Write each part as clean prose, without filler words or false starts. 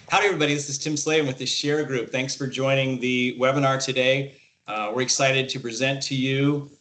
Howdy, everybody. This is Tim Slavin with TheShareGroup. Thanks for joining the webinar today. We're excited to present to you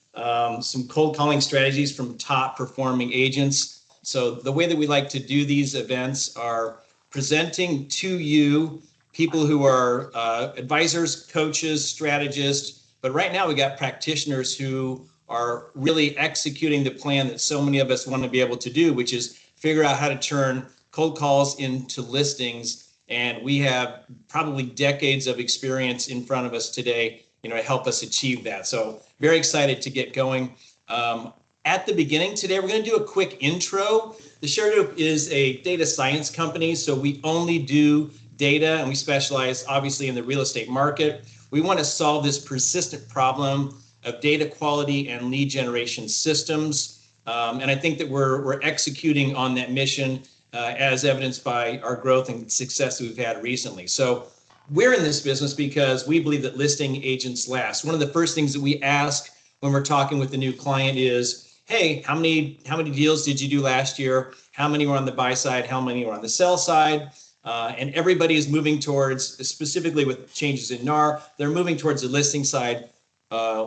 some cold calling strategies from top performing agents. So the way that we like to do these events are presenting to you people who are advisors, coaches, strategists, but right now we got practitioners who are really executing the plan that so many of us want to be able to do, which is figure out how to turn cold calls into listings. And we have probably decades of experience in front of us today, to help us achieve that. So very excited to get going. At the beginning today, we're going to do a quick intro. TheShareGroup is a data science company, so we only do data, and we specialize obviously in the real estate market. We want to solve this persistent problem of data quality and lead generation systems. And I think that we're executing on that mission as evidenced by our growth and success that we've had recently. So we're in this business because we believe that listing agents last. One of the first things that we ask when we're talking with the new client is, hey, how many deals did you do last year? How many were on the buy side? How many were on the sell side? And everybody is moving towards, specifically with changes in NAR, they're moving towards the listing side.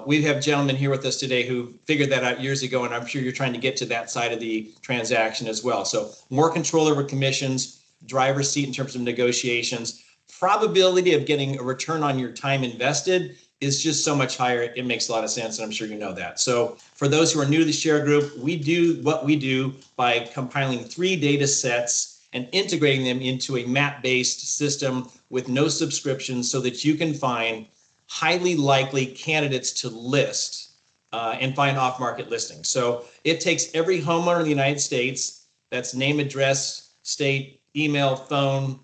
We have gentlemen here with us today who figured that out years ago, and I'm sure you're trying to get to that side of the transaction as well. So more control over commissions, driver's seat in terms of negotiations, probability of getting a return on your time invested is just so much higher. It makes a lot of sense, and I'm sure you know that. So for those who are new to the TheShareGroup, we do what we do by compiling 3 data sets and integrating them into a map-based system with no subscriptions so that you can find highly likely candidates to list and find off-market listings. So it takes every homeowner in the United States, that's name, address, state, email, phone,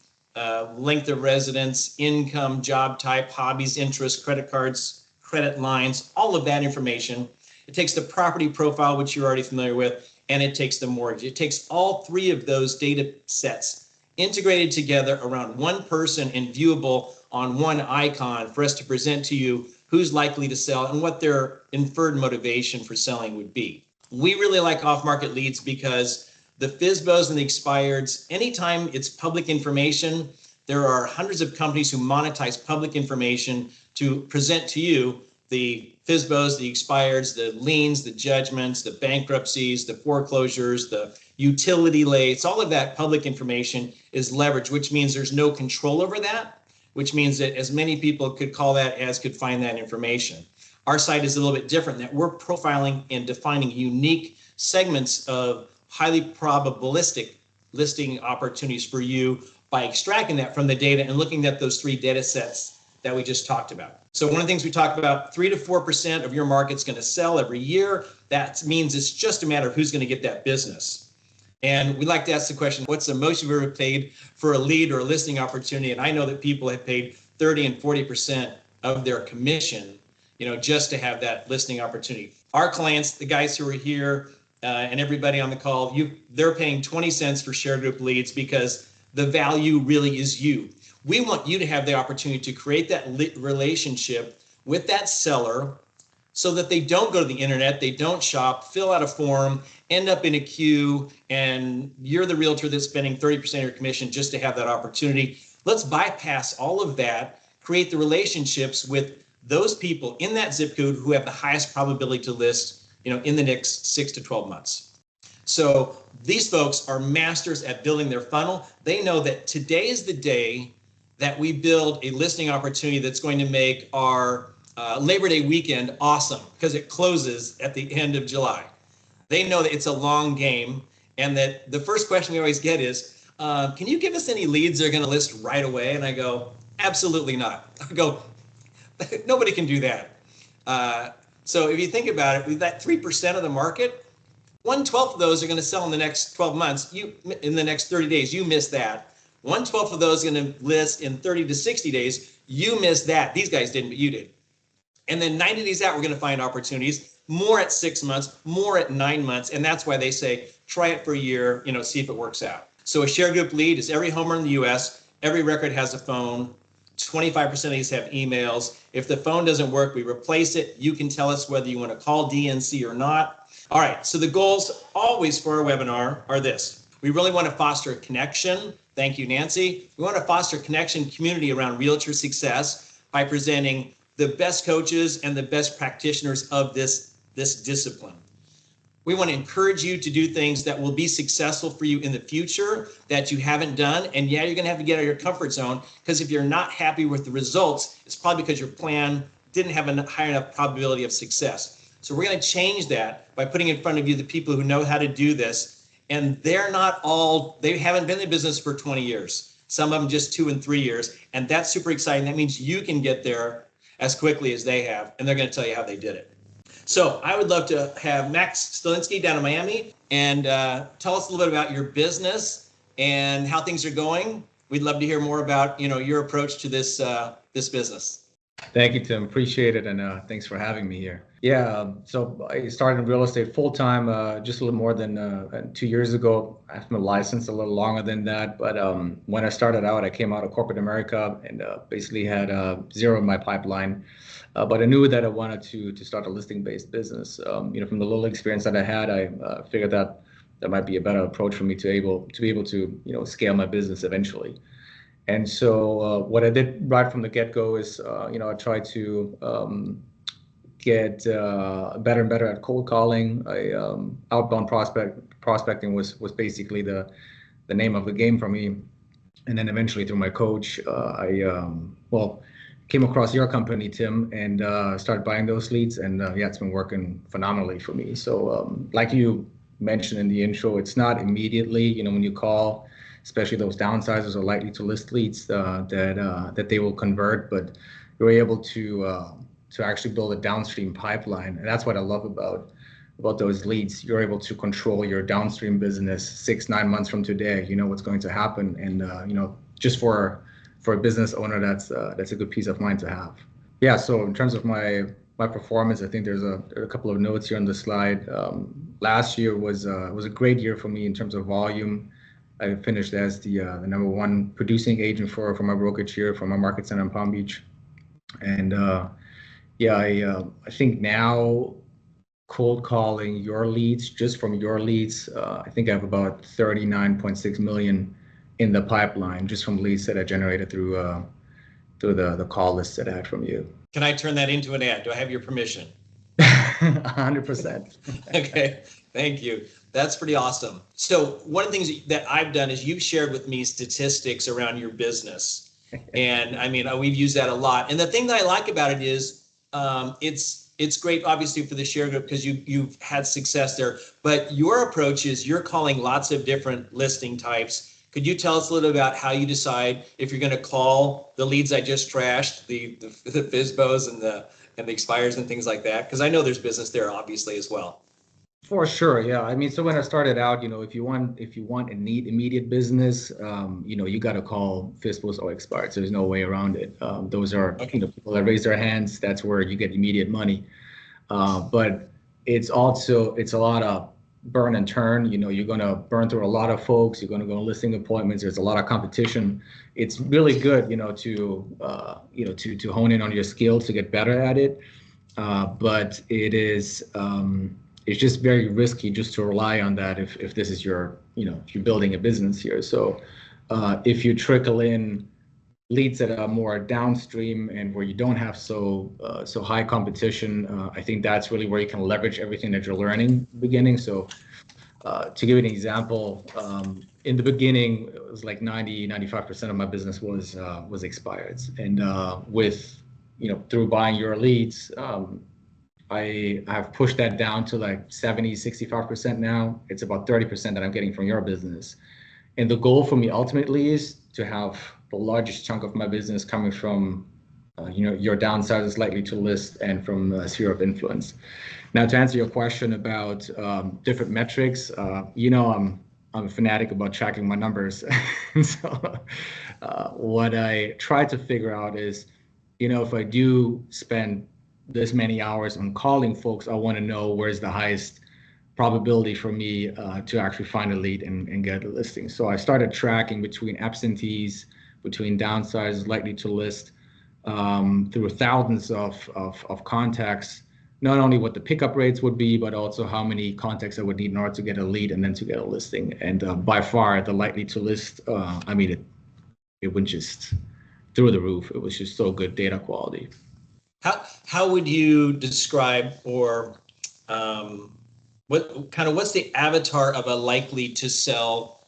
length of residence, income, job type, hobbies, interests, credit cards, credit lines, all of that information. It takes the property profile, which you're already familiar with, and it takes the mortgage. It takes all 3 of those data sets integrated together around one person and viewable on one icon for us to present to you who's likely to sell and what their inferred motivation for selling would be. We really like off-market leads because the FSBOs and the expireds, anytime it's public information, there are hundreds of companies who monetize public information to present to you the FSBOs, the expireds, the liens, the judgments, the bankruptcies, the foreclosures, the utility lates, all of that public information is leveraged, which means there's no control over that, which means that as many people could call that as could find that information. Our site is a little bit different, that we're profiling and defining unique segments of highly probabilistic listing opportunities for you by extracting that from the data and looking at those 3 data sets that we just talked about. So one of the things we talked about, 3 to 4% of your market's going to sell every year. That means it's just a matter of who's going to get that business. And we like to ask the question, what's the most you've ever paid for a lead or a listing opportunity? And I know that people have paid 30 and 40% of their commission, just to have that listing opportunity. Our clients, the guys who are here, and everybody on the call, they're paying 20 cents for TheShareGroup leads because the value really is you. We want you to have the opportunity to create that relationship with that seller so that they don't go to the internet, they don't shop, fill out a form, end up in a queue, and you're the realtor that's spending 30% of your commission just to have that opportunity. Let's bypass all of that, create the relationships with those people in that zip code who have the highest probability to list in the next 6 to 12 months. So these folks are masters at building their funnel. They know that today is the day that we build a listing opportunity that's going to make our Labor Day weekend awesome because it closes at the end of July. They know that it's a long game and that the first question we always get is, can you give us any leads that are going to list right away? And I go, absolutely not. I go, nobody can do that. So if you think about it, with that 3% of the market, 1/12 of those are going to sell in the next 12 months. In the next 30 days, you miss that. 1/12 of those are going to list in 30 to 60 days. You missed that. These guys didn't, but you did. And then 90 days out, we're going to find opportunities, more at 6 months, more at 9 months. And that's why they say, try it for a year, see if it works out. So a TheShareGroup lead is every homeowner in the US, every record has a phone. 25% of these have emails. If the phone doesn't work, we replace it. You can tell us whether you want to call DNC or not. All right, so the goals always for our webinar are this. We really want to foster a connection Thank you, Nancy. We want to foster connection community around realtor success by presenting the best coaches and the best practitioners of this discipline. We want to encourage you to do things that will be successful for you in the future that you haven't done. And yeah, you're going to have to get out of your comfort zone, because if you're not happy with the results, it's probably because your plan didn't have a high enough probability of success. So we're going to change that by putting in front of you the people who know how to do this. And they haven't been in business for 20 years. Some of them just 2 and 3 years. And that's super exciting. That means you can get there as quickly as they have. And they're going to tell you how they did it. So I would love to have Max Stolinsky down in Miami and tell us a little bit about your business and how things are going. We'd love to hear more about your approach to this business. Thank you, Tim. Appreciate it, and thanks for having me here. Yeah, so I started in real estate full time just a little more than 2 years ago. I have my license a little longer than that, but when I started out, I came out of corporate America and basically had zero in my pipeline. But I knew that I wanted to start a listing-based business. From the little experience that I had, I figured that might be a better approach for me to be able to scale my business eventually. And so what I did right from the get-go is I tried to get better and better at cold calling. Outbound prospecting was basically the name of the game for me. And then eventually through my coach, I came across your company, Tim, and started buying those leads. And it's been working phenomenally for me. So like you mentioned in the intro, it's not immediately, when you call, especially those downsizers or likely to list leads that they will convert, but you're able to actually build a downstream pipeline. And that's what I love about those leads. You're able to control your downstream business 6-9 months from today. You know what's going to happen. And just for a business owner, that's a good peace of mind to have. Yeah, so in terms of my performance, I think there are a couple of notes here on the slide. Last year was a great year for me in terms of volume. I finished as the number 1 producing agent for my brokerage here, for my market center in Palm Beach. And I think now cold calling your leads, just from your leads, I think I have about 39.6 million in the pipeline just from leads that I generated through the call list that I had from you. Can I turn that into an ad? Do I have your permission? 100%. Okay, thank you. That's pretty awesome. So one of the things that I've done is you've shared with me statistics around your business. And I mean, we've used that a lot. And the thing that I like about it is it's great, obviously, for the TheShareGroup because you've had success there. But your approach is you're calling lots of different listing types. Could you tell us a little about how you decide if you're going to call the leads I just trashed, the FSBOs and the expires and things like that? Because I know there's business there, obviously, as well. For sure, yeah. I mean, so when I started out, if you want a neat immediate business, you got to call FSBOs or expires. There's no way around it. Those are people that raise their hands. That's where you get immediate money. But it's a lot of burn and turn. You're going to burn through a lot of folks. You're going to go on listing appointments. There's a lot of competition. It's really good, to hone in on your skills to get better at it. But it is. It's just very risky just to rely on that if this is if you're building a business here. So if you trickle in leads that are more downstream and where you don't have so high competition, I think that's really where you can leverage everything that you're learning in the beginning. So to give you an example, in the beginning, it was like 95% of my business was expireds. And through buying your leads, I have pushed that down to like 65% now. It's about 30% that I'm getting from your business. And the goal for me ultimately is to have the largest chunk of my business coming from, your downsizers likely to list and from sphere of influence. Now, to answer your question about different metrics, I'm a fanatic about tracking my numbers. So what I try to figure out is, if I do spend this many hours on calling folks, I want to know where's the highest probability for me to actually find a lead and get a listing. So I started tracking between absentees, between downsizers likely to list, through thousands of contacts. not only what the pickup rates would be, but also how many contacts I would need in order to get a lead and then to get a listing. And by far, the likely to list, I mean, it went just through the roof. It was just so good data quality. How would you describe, or what's the avatar of a likely to sell?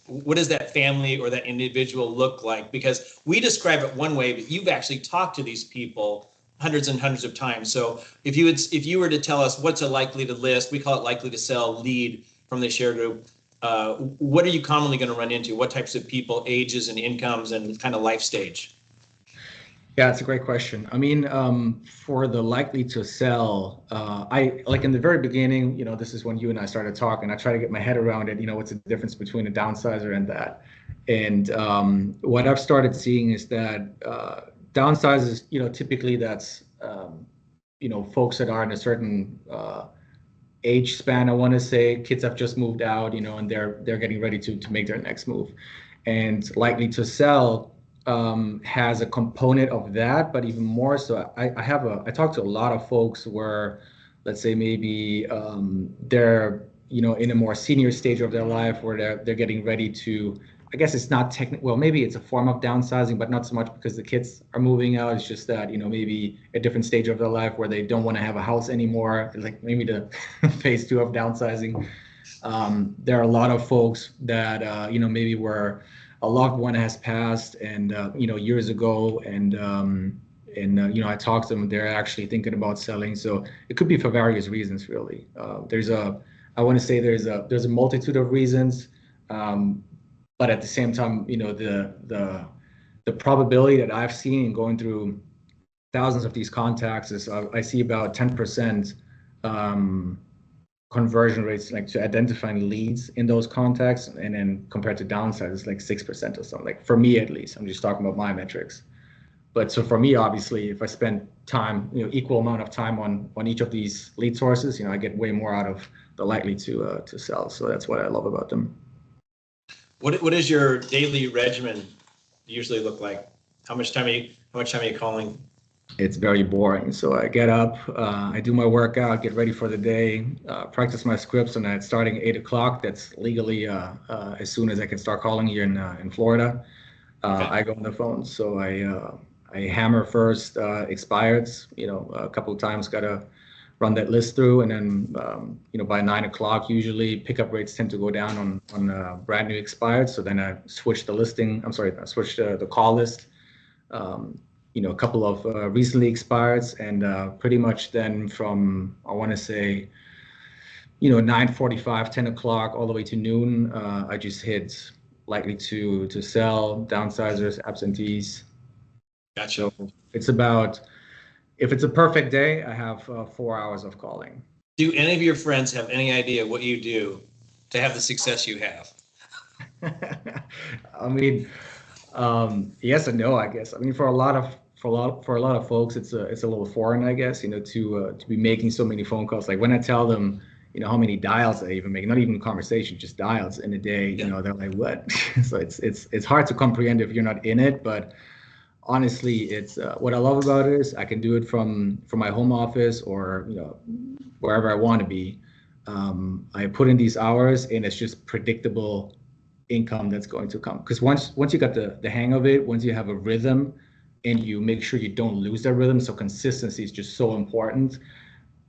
What does that family or that individual look like? Because we describe it one way, but you've actually talked to these people hundreds and hundreds of times. So if you were to tell us what's a likely to list, we call it likely to sell lead from the ShareGroup. What are you commonly going to run into? What types of people, ages and incomes and kind of life stage? Yeah, it's a great question. I mean, for the likely to sell, I like in the very beginning, this is when you and I started talking. I try to get my head around it. What's the difference between a downsizer and that? And what I've started seeing is that downsizers, typically that's, folks that are in a certain age span. I want to say kids have just moved out, and they're getting ready to make their next move, and likely to sell has a component of that, but even more so, I talk to a lot of folks where, let's say maybe they're in a more senior stage of their life where they're getting ready to. I guess it's not technical. Well, maybe it's a form of downsizing, but not so much because the kids are moving out. It's just that maybe a different stage of their life where they don't want to have a house anymore. It's like maybe the phase 2 of downsizing. There are a lot of folks that maybe where a loved one has passed and years ago, and I talked to them. They're actually thinking about selling, so it could be for various reasons. Really, I want to say there's a multitude of reasons, but at the same time, the probability that I've seen going through thousands of these contacts is I see about 10%. Conversion rates, like to identifying leads in those contacts, and then compared to downside, it's like 6% or something. Like for me, at least, I'm just talking about my metrics. But so for me, obviously, if I spend time, equal amount of time on each of these lead sources, I get way more out of the likely to sell. So that's what I love about them. What does your daily regimen usually look like? How much time are you calling? It's very boring. So I get up, I do my workout, get ready for the day, practice my scripts, and it's starting at 8 o'clock. That's legally as soon as I can start calling here in Florida. Okay. I go on the phone. So I hammer first expireds, a couple of times, got to run that list through. And then, by 9 o'clock, usually pickup rates tend to go down on brand new expired. So then I switch I switch the call list. A couple of recently expireds, and pretty much then from, I want to say, 9:45, 10 o'clock, all the way to noon, I just hit likely to sell, downsizers, absentees. Gotcha. So it's about, if it's a perfect day, I have 4 hours of calling. Do any of your friends have any idea what you do to have the success you have? I mean, yes and no, I guess. I mean, for a lot of folks, it's a little foreign, I guess, to be making so many phone calls. Like when I tell them, how many dials I even make, not even conversation, just dials in a day, yeah. They're like, what? So it's hard to comprehend if you're not in it, but honestly, it's what I love about it is I can do it from my home office or, wherever I want to be. I put in these hours and it's just predictable income that's going to come. Because once you got the hang of it, once you have a rhythm, and you make sure you don't lose that rhythm. So consistency is just so important.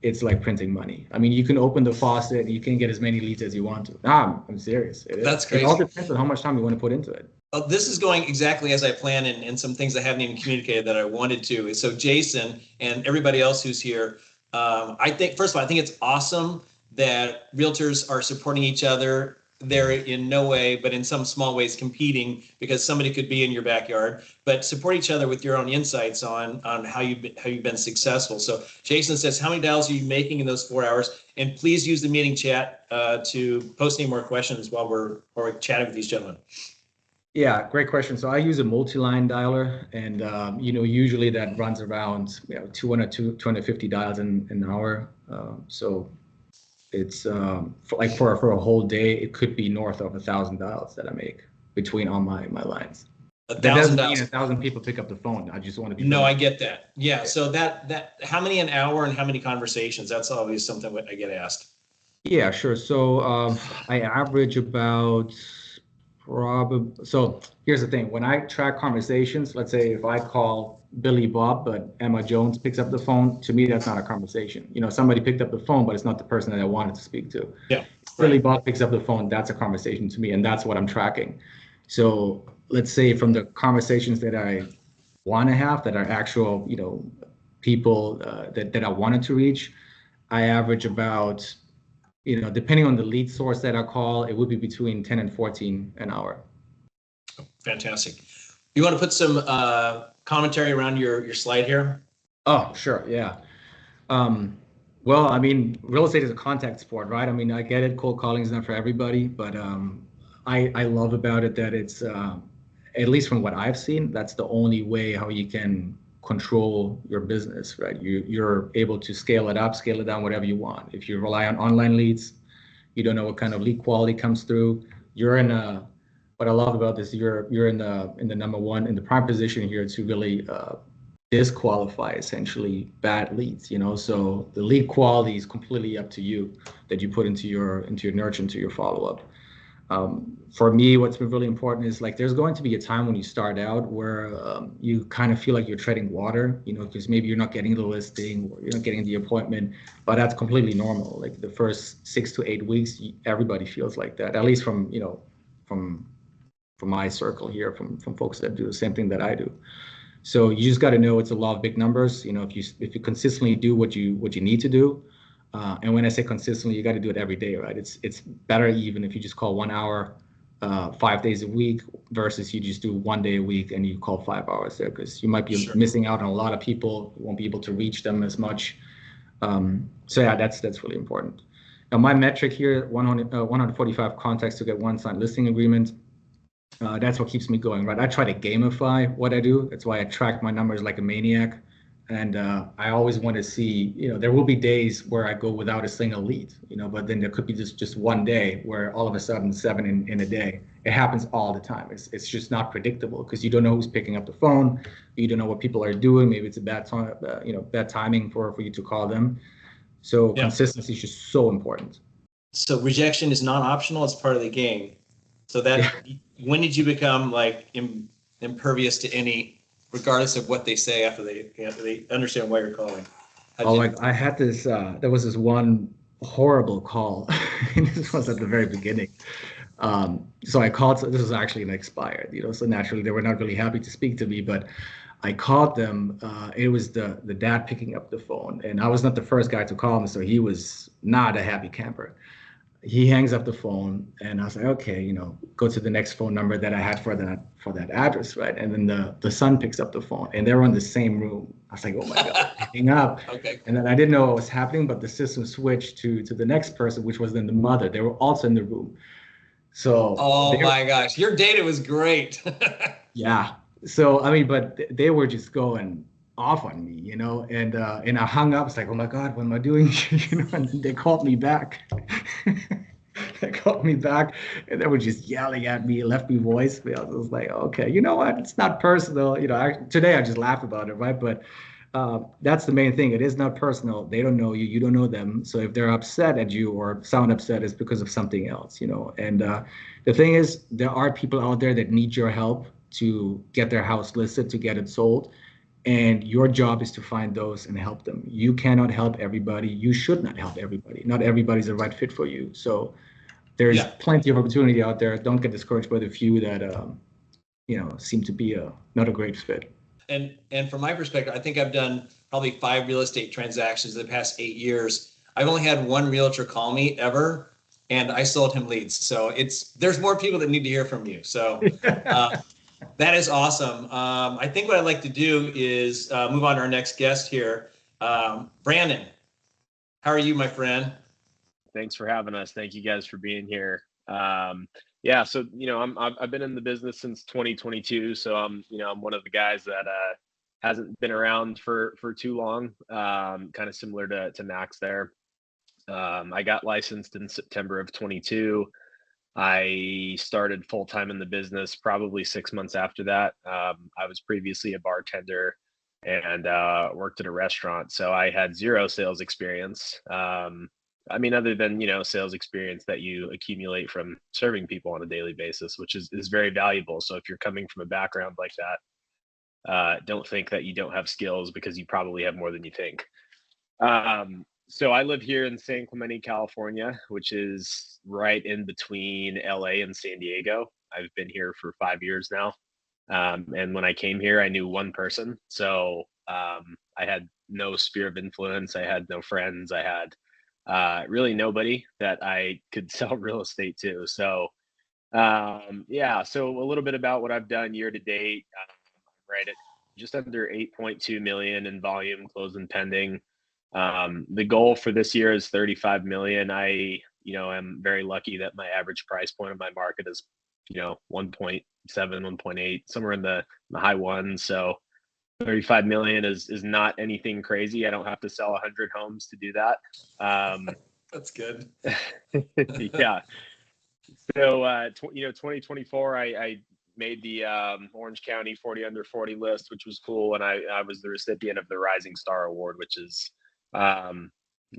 It's like printing money. I mean, you can open the faucet and you can get as many leads as you want to. I'm serious. That's crazy. It all depends on how much time you want to put into it. This is going exactly as I planned, and some things I haven't even communicated that I wanted to. So Jason and everybody else who's here, I think, first of all, I think it's awesome that realtors are supporting each other. They're in no way, but in some small ways, competing because somebody could be in your backyard. But support each other with your own insights on how you've been successful. So Jason says, how many dials are you making in those 4 hours? And please use the meeting chat to post any more questions while we're chatting with these gentlemen. Yeah, great question. So I use a multi-line dialer, and usually that runs around 200 to 250 dials in an hour. So it's for a whole day, it could be north of 1,000 dials that I make between all my lines. That $1,000. doesn't mean 1,000 people pick up the phone. I just want to be No, really I get that. Yeah. So how many an hour and how many conversations? That's always something I get asked. Yeah, sure. So I average about probably. So here's the thing: when I track conversations, let's say if I call Billy Bob, but Emma Jones picks up the phone, to me that's not a conversation. Somebody picked up the phone, but it's not the person that I wanted to speak to. Yeah. Billy Right. Bob picks up the phone, that's a conversation to me, and that's what I'm tracking. So let's say from the conversations that I want to have, that are actual, people that I wanted to reach, I average about, depending on the lead source that I call, it would be between 10 and 14 an hour. Fantastic. You want to put some commentary around your slide here? Oh, sure. Yeah. Well, I mean, real estate is a contact sport, right? I mean, I get it. Cold calling is not for everybody, but I love about it that it's, at least from what I've seen, that's the only way how you can control your business, right? You're able to scale it up, scale it down, whatever you want. If you rely on online leads, you don't know what kind of lead quality comes through. You're in a, what I love about this, you're in the number one, in the prime position here to really disqualify essentially bad leads, so the lead quality is completely up to you, that you put into your nurture, into your follow-up. For me, what's been really important is, like, there's going to be a time when you start out where you kind of feel like you're treading water, because maybe you're not getting the listing or you're not getting the appointment, but that's completely normal. Like the first 6 to 8 weeks, everybody feels like that, at least from from my circle here, from folks that do the same thing that I do. So you just got to know it's a law of big numbers. If you consistently do what you need to do, and when I say consistently, you got to do it every day, right? It's better even if you just call 1 hour, 5 days a week, versus you just do 1 day a week and you call 5 hours there, because you might be Sure. missing out on a lot of people. You won't be able to reach them as much. So yeah, that's really important. Now my metric here, 145 contacts to get one signed listing agreement. That's what keeps me going, right? I try to gamify what I do. That's why I track my numbers like a maniac. And I always want to see, there will be days where I go without a single lead, but then there could be just one day where all of a sudden 7 in a day. It happens all the time. It's just not predictable, because you don't know who's picking up the phone. You don't know what people are doing. Maybe it's a bad time, bad timing for you to call them. So Yeah. consistency is just so important. So rejection is not optional. It's part of the game. So when did you become like impervious to any, regardless of what they say after they understand why you're calling? Like I had this, there was this one horrible call. This was at the very beginning. So I called, so this was actually an expired, so naturally they were not really happy to speak to me, but I called them. It was the dad picking up the phone, and I was not the first guy to call him, so he was not a happy camper. He hangs up the phone, and I was like, okay, go to the next phone number that I had for that address, right? And then the son picks up the phone, and they're in the same room. I was like, oh my god, hang up. Okay. And then I didn't know what was happening, but the system switched to the next person, which was then the mother. They were also in the room. So Oh my gosh, your data was great. yeah. So I mean, but they were just going off on me, and I hung up. It's like, oh my God, what am I doing? And they called me back. They called me back, and they were just yelling at me, left me voicemails. I was like, okay, you know what? It's not personal. Today I just laugh about it, right? But that's the main thing. It is not personal. They don't know you. You don't know them. So if they're upset at you or sound upset, it's because of something else, And the thing is, there are people out there that need your help to get their house listed, to get it sold. And your job is to find those and help them. You cannot help everybody. You should not help everybody. Not everybody's the right fit for you. So there's plenty of opportunity out there. Don't get discouraged by the few that seem to be not a great fit. And from my perspective, I think I've done probably 5 real estate transactions in the past 8 years. I've only had one realtor call me ever, and I sold him leads. So there's more people that need to hear from you. So that is awesome. I think what I'd like to do is move on to our next guest here. Brandon, how are you, my friend? Thanks for having us. Thank you guys for being here. Yeah, so I've been in the business since 2022, so I'm one of the guys that hasn't been around for too long. Kind of similar to Max there. I got licensed in September of 22. I started full time in the business probably 6 months after that. I was previously a bartender and worked at a restaurant, so I had zero sales experience. I mean, other than sales experience that you accumulate from serving people on a daily basis, which is very valuable. So if you're coming from a background like that, don't think that you don't have skills, because you probably have more than you think. So I live here in San Clemente, California, which is right in between LA and San Diego. I've been here for 5 years now. And when I came here, I knew one person. So I had no sphere of influence. I had no friends. I had really nobody that I could sell real estate to. So yeah, so a little bit about what I've done year to date. Right at just under 8.2 million in volume, closed and pending. The goal for this year is 35 million. I am very lucky that my average price point of my market is 1.7, 1.8, somewhere in the high ones. So 35 million is not anything crazy. I don't have to sell 100 homes to do that. That's good. Yeah. So 2024, I made the Orange County 40 under 40 list, which was cool, and I was the recipient of the Rising Star Award, which is an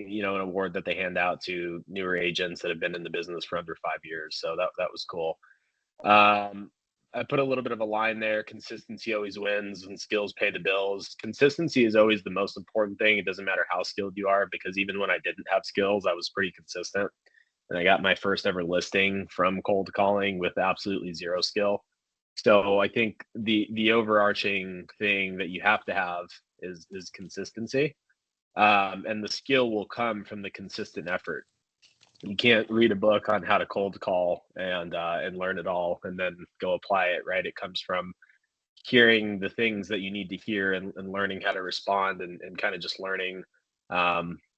award that they hand out to newer agents that have been in the business for under 5 years. So that was cool. I put a little bit of a line there: consistency always wins and skills pay the bills. Consistency is always the most important thing. It doesn't matter how skilled you are, because even when I didn't have skills, I was pretty consistent. And I got my first ever listing from cold calling with absolutely zero skill. So I think the overarching thing that you have to have is consistency, and the skill will come from the consistent effort. You can't read a book on how to cold call and learn it all and then go apply it, right? It comes from hearing the things that you need to hear, and learning how to respond, and kind of just learning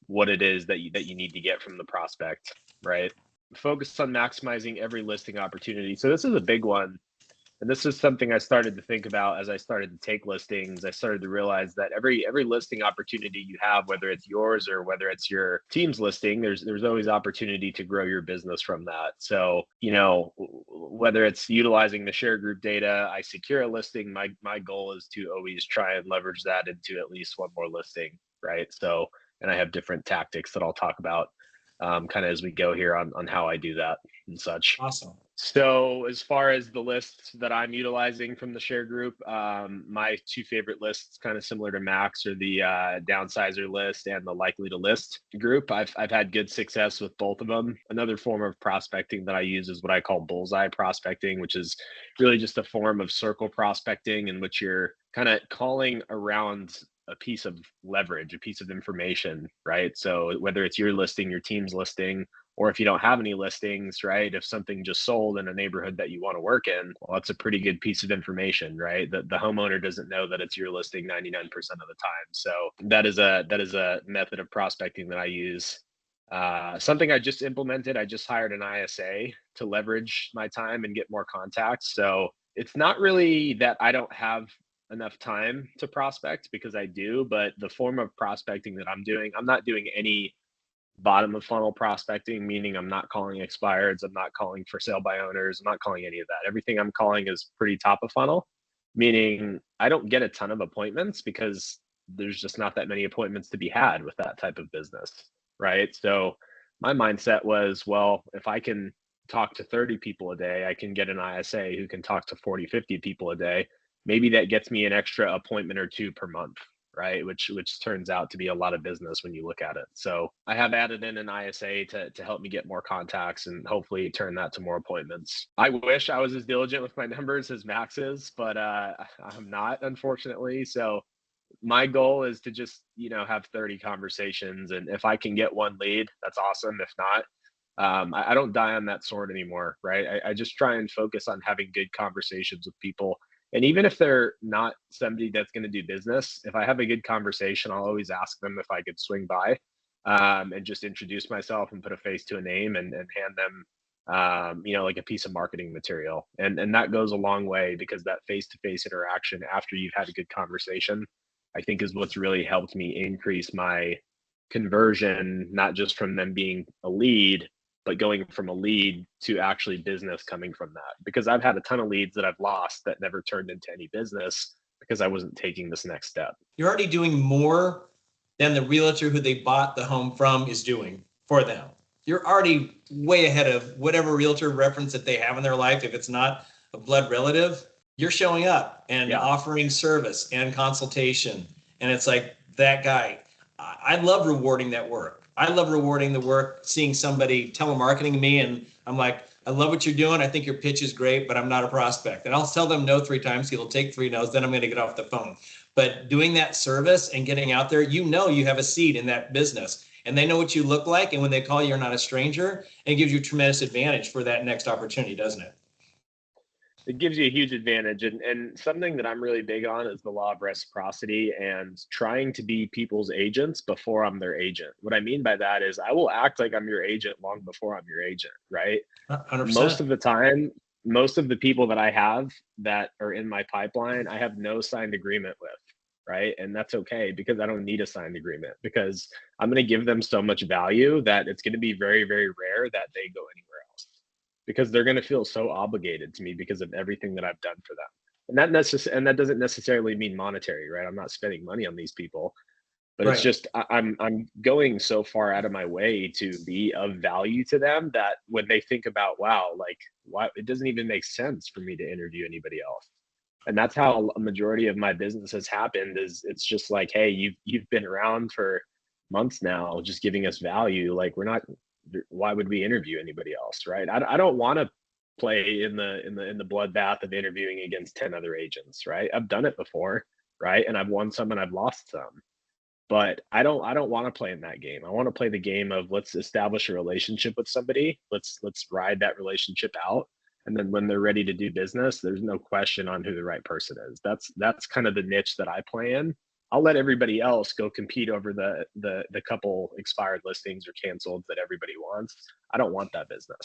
what it is that you need to get from the prospect, right? Focus on maximizing every listing opportunity. So this is a big one. And this is something I started to think about as I started to take listings. I started to realize that every listing opportunity you have, whether it's yours or whether it's your team's listing, there's always opportunity to grow your business from that. So, whether it's utilizing the TheShareGroup data, I secure a listing, my goal is to always try and leverage that into at least one more listing, right? So, and I have different tactics that I'll talk about kind of as we go here on how I do that and such. Awesome. So as far as the lists that I'm utilizing from the TheShareGroup, my two favorite lists, kind of similar to Max, are the downsizer list and the likely to list group. I've had good success with both of them. Another form of prospecting that I use is what I call bullseye prospecting, which is really just a form of circle prospecting in which you're kind of calling around a piece of leverage, a piece of information, right? So whether it's your listing, your team's listing, or if you don't have any listings, right? If something just sold in a neighborhood that you want to work in, well, that's a pretty good piece of information, right? The homeowner doesn't know that it's your listing 99% of the time. So that is a method of prospecting that I use. Something I just implemented, I just hired an ISA to leverage my time and get more contacts. So it's not really that I don't have enough time to prospect, because I do, but the form of prospecting that I'm doing, I'm not doing any bottom of funnel prospecting, meaning I'm not calling expireds, I'm not calling for sale by owners, I'm not calling any of that. Everything I'm calling is pretty top of funnel, meaning I don't get a ton of appointments because there's just not that many appointments to be had with that type of business, right? So my mindset was, well, if I can talk to 30 people a day, I can get an ISA who can talk to 40, 50 people a day. Maybe that gets me an extra appointment or two per month, right? Which turns out to be a lot of business when you look at it. So I have added in an ISA to help me get more contacts and hopefully turn that to more appointments. I wish I was as diligent with my numbers as Max is, but I'm not, unfortunately. So my goal is to just, have 30 conversations. And if I can get one lead, that's awesome. If not, I don't die on that sword anymore, right? I just try and focus on having good conversations with people. And even if they're not somebody that's going to do business, if I have a good conversation, I'll always ask them if I could swing by and just introduce myself and put a face to a name and hand them, like a piece of marketing material. And that goes a long way, because that face-to-face interaction after you've had a good conversation, I think is what's really helped me increase my conversion, not just from them being a lead, but going from a lead to actually business coming from that. Because I've had a ton of leads that I've lost that never turned into any business because I wasn't taking this next step. You're already doing more than the realtor who they bought the home from is doing for them. You're already way ahead of whatever realtor reference that they have in their life. If it's not a blood relative, you're showing up and offering service and consultation. And it's like that guy. I love rewarding that work. I love rewarding the work, seeing somebody telemarketing me, and I'm like, I love what you're doing. I think your pitch is great, but I'm not a prospect. And I'll tell them no 3 times. He'll take 3 no's. Then I'm going to get off the phone. But doing that service and getting out there, you have a seed in that business, and they know what you look like. And when they call you, you're not a stranger. And it gives you a tremendous advantage for that next opportunity, doesn't it? It gives you a huge advantage. And something that I'm really big on is the law of reciprocity and trying to be people's agents before I'm their agent. What I mean by that is I will act like I'm your agent long before I'm your agent, right? 100%. Most of the time, most of the people that I have that are in my pipeline, I have no signed agreement with, right? And that's okay, because I don't need a signed agreement, because I'm going to give them so much value that it's going to be very, very rare that they go anywhere else, because they're going to feel so obligated to me because of everything that I've done for them. And that doesn't necessarily mean monetary, right? I'm not spending money on these people, but Right. it's just I'm going so far out of my way to be of value to them that when they think about, wow, like, why it doesn't even make sense for me to interview anybody else. And that's how a majority of my business has happened. Is it's just like, hey, you've been around for months now, just giving us value. Like, why would we interview anybody else, right? I don't want to play in the bloodbath of interviewing against 10 other agents, right? I've done it before, right? And I've won some and I've lost some. But I don't want to play in that game. I want to play the game of, let's establish a relationship with somebody. Let's ride that relationship out. And then when they're ready to do business, there's no question on who the right person is. That's kind of the niche that I play in. I'll let everybody else go compete over the couple expired listings or canceled that everybody wants. I don't want that business.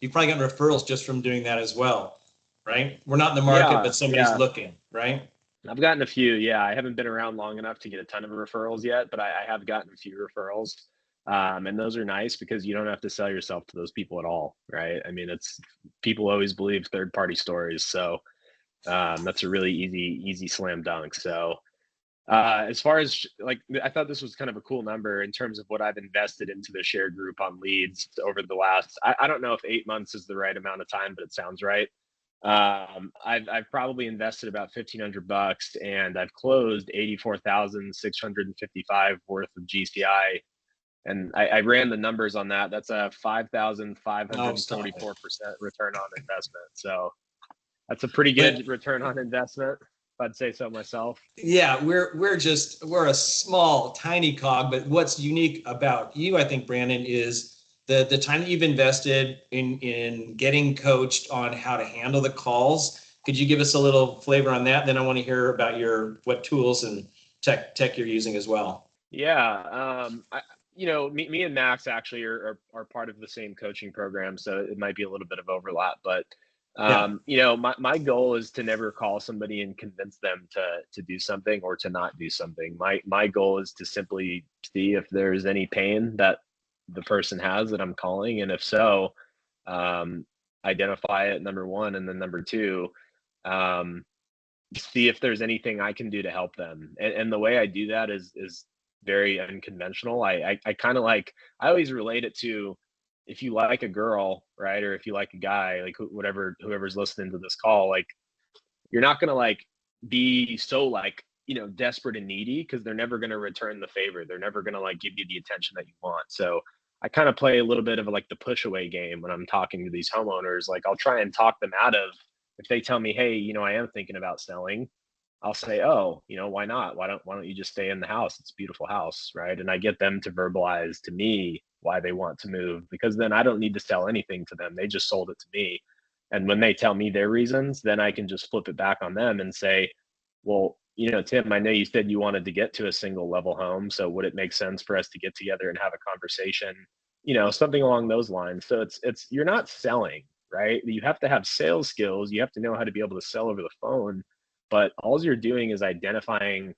You've probably gotten referrals just from doing that as well, right? We're not in the market, but somebody's looking, right? I've gotten a few. Yeah, I haven't been around long enough to get a ton of referrals yet, but I have gotten a few referrals. And those are nice because you don't have to sell yourself to those people at all, right? I mean, people always believe third-party stories. So that's a really easy slam dunk. So as far as, like, I thought this was kind of a cool number in terms of what I've invested into the TheShareGroup on leads over the last, I don't know if 8 months is the right amount of time, but it sounds right. I've probably invested about $1,500, and I've closed 84,655 worth of GCI. And I ran the numbers on that. That's a 5,544% return on investment. So that's a pretty good return on investment, if I'd say so myself. Yeah, we're a small, tiny cog, but what's unique about you, I think, Brandon, is the time that you've invested in getting coached on how to handle the calls. Could you give us a little flavor on that? Then I want to hear about what tools and tech you're using as well. Yeah, me and Max actually are part of the same coaching program, so it might be a little bit of overlap. But my goal is to never call somebody and convince them to do something or to not do something. My goal is to simply see if there's any pain that the person has that I'm calling, and if so, identify it, number one, and then number two, see if there's anything I can do to help them. And the way I do that is very unconventional. I kind of I always relate it to, if you like a girl, right, or if you like a guy, like whoever's listening to this call, like, you're not gonna be so desperate and needy, because they're never gonna return the favor. They're never gonna give you the attention that you want. So I kind of play a little bit of the push away game when I'm talking to these homeowners. Like, I'll try and talk them out of, if they tell me, hey, I am thinking about selling, I'll say, oh, why not? Why don't you just stay in the house? It's a beautiful house, right? And I get them to verbalize to me why they want to move, because then I don't need to sell anything to them. They just sold it to me. And when they tell me their reasons, then I can just flip it back on them and say, well, Tim, I know you said you wanted to get to a single level home. So would it make sense for us to get together and have a conversation? Something along those lines. So it's you're not selling, right? You have to have sales skills. You have to know how to be able to sell over the phone. But all you're doing is identifying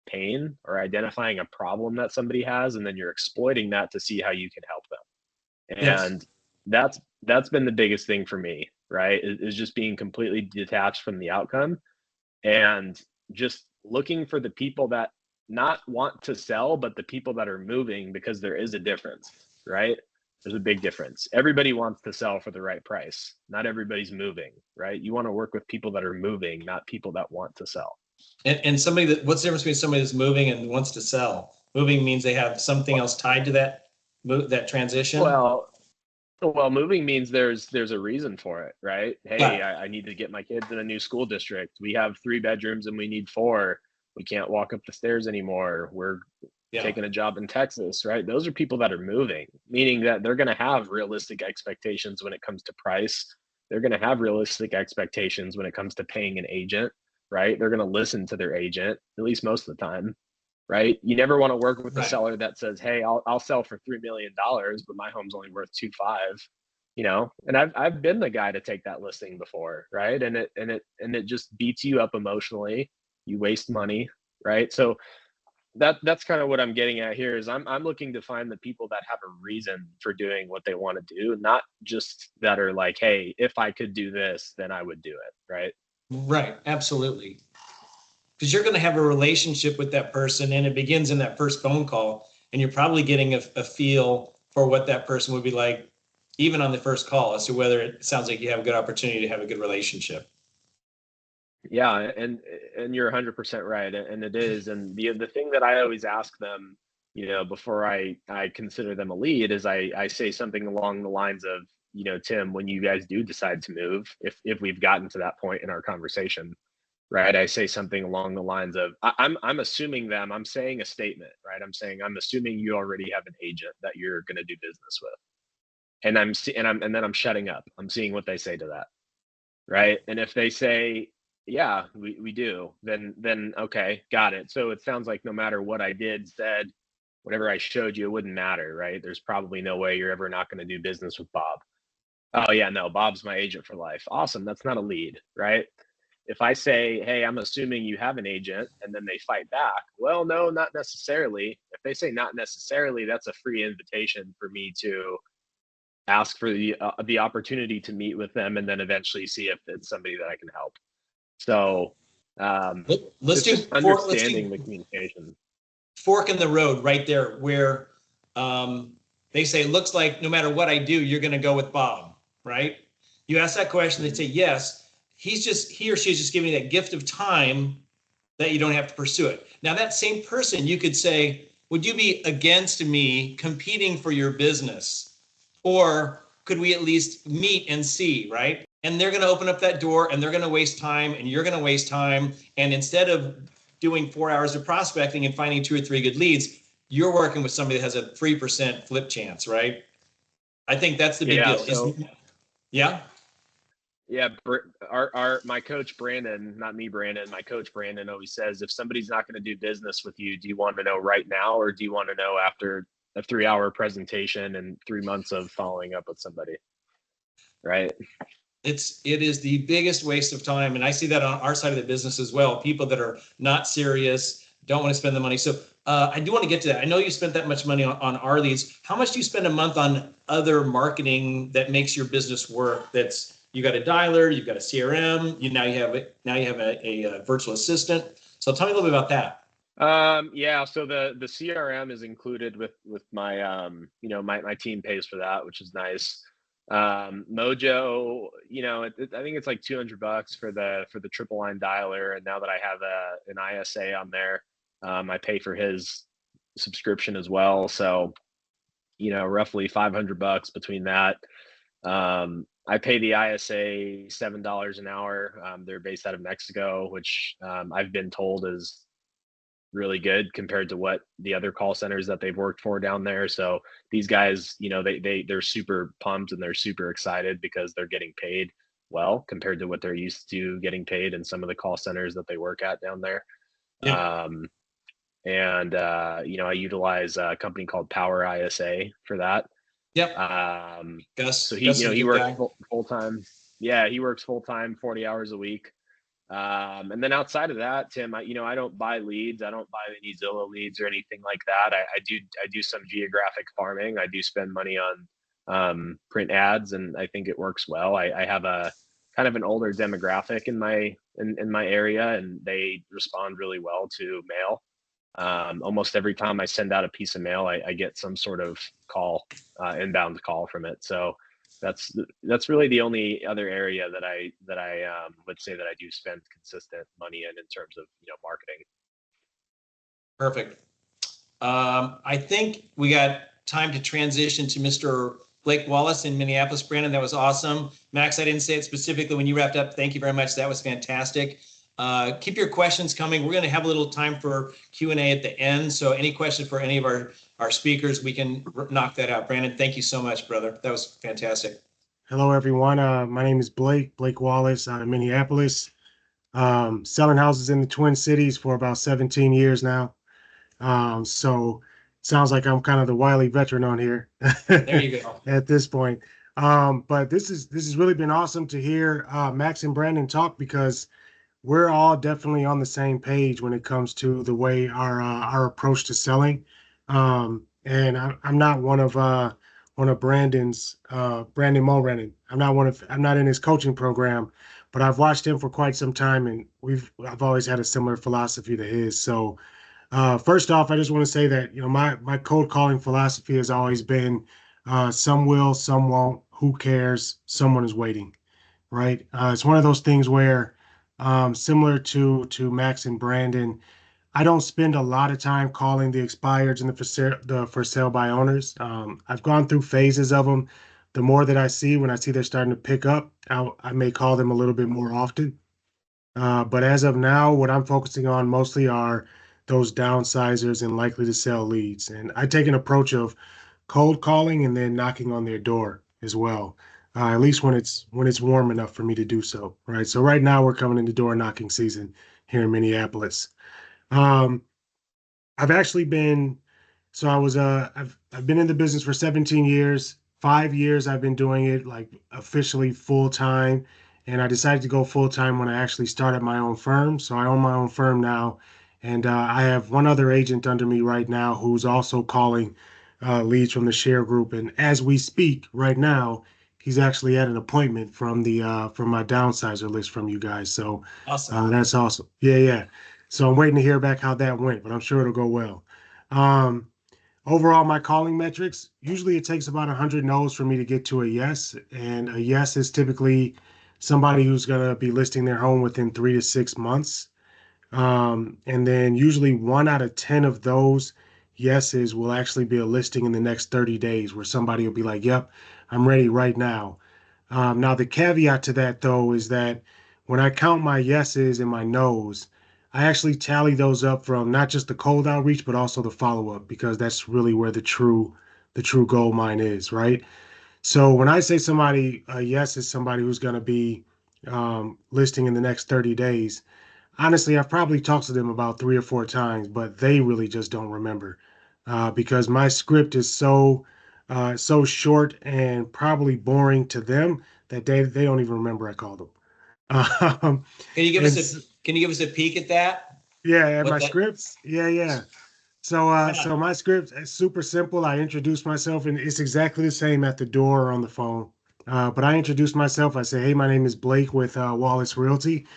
pain or identifying a problem that somebody has, and then you're exploiting that to see how you can help them. And that's been the biggest thing for me, right? Is just being completely detached from the outcome and just looking for the people that not want to sell, but the people that are moving, because there is a difference, right? There's a big difference. Everybody wants to sell for the right price. Not everybody's moving, right? You want to work with people that are moving, not people that want to sell. And somebody that, what's the difference between somebody that's moving and wants to sell? Moving means they have something else tied to that that transition. Well, well, moving means there's a reason for it, right? Hey, Yeah. I need to get my kids in a new school district. We have 3 bedrooms and we need 4. We can't walk up the stairs anymore. We're Yeah. taking a job in Texas, right? Those are people that are moving, meaning that they're going to have realistic expectations when it comes to price. They're going to have realistic expectations when it comes to paying an agent, right? They're going to listen to their agent, at least most of the time, right? You never want to work with a Right. seller that says, "Hey, I'll sell for $3 million, but my home's only worth 2.5." You know, and I've been the guy to take that listing before, right? And it just beats you up emotionally. You waste money, right? So that's kind of what I'm getting at here is I'm looking to find the people that have a reason for doing what they want to do, not just that are like, hey, if I could do this, then I would do it, right? Right. Absolutely. Because you're going to have a relationship with that person, and it begins in that first phone call, and you're probably getting a feel for what that person would be like, even on the first call, as to whether it sounds like you have a good opportunity to have a good relationship. Yeah, and you're 100% right, and it is. And the thing that I always ask them, before I consider them a lead, is I say something along the lines of, Tim, when you guys do decide to move, if we've gotten to that point in our conversation, right? I say something along the lines of, I'm assuming them. I'm saying a statement, right? I'm saying I'm assuming you already have an agent that you're going to do business with, and then I'm shutting up. I'm seeing what they say to that, right? And if they say, yeah, we do, then okay, got it. So it sounds like no matter what I did, said, whatever I showed you, it wouldn't matter, right? There's probably no way you're ever not going to do business with Bob. Oh yeah, no, Bob's my agent for life. Awesome. That's not a lead, right? If I say, hey, I'm assuming you have an agent, and then they fight back, well, no, not necessarily. If they say not necessarily, that's a free invitation for me to ask for the opportunity to meet with them, and then eventually see if it's somebody that I can help. So Let's it's do just let's understanding do the communication. fork in the road right there, where they say, looks like no matter what I do, you're going to go with Bob, right? You ask that question, they say yes. He or she is just giving you that gift of time that you don't have to pursue it. Now, that same person, you could say, would you be against me competing for your business? Or could we at least meet and see, right? And they're going to open up that door, and they're going to waste time, and you're going to waste time. And instead of doing 4 hours of prospecting and finding 2 or 3 good leads, you're working with somebody that has a 3% flip chance, right? I think that's the big Yeah. deal. So Yeah. yeah, our my coach Brandon, not me, Brandon, my coach Brandon always says, if somebody's not going to do business with you, do you want to know right now, or do you want to know after a 3-hour presentation and 3 months of following up with somebody? Right. It is the biggest waste of time, and I see that on our side of the business as well. People that are not serious, don't want to spend the money. So I do want to get to that. I know you spent that much money on our leads. How much do you spend a month on other marketing that makes your business work? That's, you got a dialer, you've got a CRM, you have a virtual assistant. So tell me a little bit about that. Yeah, so the CRM is included with my my team pays for that, which is nice. Mojo, I think it's like $200 for the triple line dialer, and now that I have an ISA on there, I pay for his subscription as well. So, roughly $500 between that. I pay the ISA $7 an hour. They're based out of Mexico, which I've been told is really good compared to what the other call centers that they've worked for down there. So these guys, they're super pumped and they're super excited because they're getting paid well compared to what they're used to getting paid in some of the call centers that they work at down there. Yeah. I utilize a company called Power ISA for that. Yep. So Gus is a he good works guy. full time. Yeah, he works full time, 40 hours a week. And then outside of that, Tim, I don't buy leads. I don't buy any Zillow leads or anything like that. I do some geographic farming. I do spend money on print ads, and I think it works well. I have a kind of an older demographic in my area, and they respond really well to mail. Almost every time I send out a piece of mail, I get some sort of call, inbound call from it. So that's really the only other area that I would say that I do spend consistent money in terms of marketing. Perfect. I think we got time to transition to Mr. Blake Wallace in Minneapolis. Brandon, that was awesome. Max, I didn't say it specifically when you wrapped up. Thank you very much. That was fantastic. Keep your questions coming. We're going to have a little time for Q&A at the end. So any questions for any of our speakers, we can knock that out. Brandon, thank you so much, brother. That was fantastic. Hello, everyone. My name is Blake Wallace out of Minneapolis. Selling houses in the Twin Cities for about 17 years now. So sounds like I'm kind of the wily veteran on here. There you go. At this point. But this has really been awesome to hear Max and Brandon talk, because we're all definitely on the same page when it comes to the way our approach to selling. And I'm not one of Brandon's Brandon Mulrennan. I'm not in his coaching program, but I've watched him for quite some time, and I've always had a similar philosophy to his. So first off, I just want to say that my cold calling philosophy has always been some will, some won't. Who cares? Someone is waiting, right? It's one of those things where similar to Max and Brandon, I don't spend a lot of time calling the expireds and the for sale by owners. I've gone through phases of them. The more that I see, when I see they're starting to pick up, I may call them a little bit more often. But as of now, what I'm focusing on mostly are those downsizers and likely to sell leads. And I take an approach of cold calling and then knocking on their door as well, at least when it's warm enough for me to do so, right? So right now we're coming into door knocking season here in Minneapolis. I've actually been, so I was, I've been in the business for 17 years, 5 years I've been doing it like officially full time. And I decided to go full time when I actually started my own firm. So I own my own firm now. And I have one other agent under me right now who's also calling leads from the TheShareGroup. And as we speak right now, he's actually at an appointment from from my downsizer list from you guys. So Awesome. that's awesome. Yeah. So I'm waiting to hear back how that went, but I'm sure it'll go well. Overall, my calling metrics, usually it takes about 100 no's for me to get to a yes. And a yes is typically somebody who's going to be listing their home within 3 to 6 months. And then usually 1 out of 10 of those yeses will actually be a listing in the next 30 days where somebody will be like, yep, I'm ready right now. Now, the caveat to that, though, is that when I count my yeses and my nos, I actually tally those up from not just the cold outreach, but also the follow-up, because that's really where the true gold mine is, right? So when I say somebody, a yes is somebody who's going to be listing in the next 30 days, honestly, I've probably talked to them about 3 or 4 times, but they really just don't remember because my script is so short and probably boring to them that they don't even remember I called them. Can you give us a peek at that? Yeah, at my scripts. Yeah. So my script is super simple. I introduce myself, and it's exactly the same at the door or on the phone. But I introduce myself. I say, hey, my name is Blake with Wallace Realty.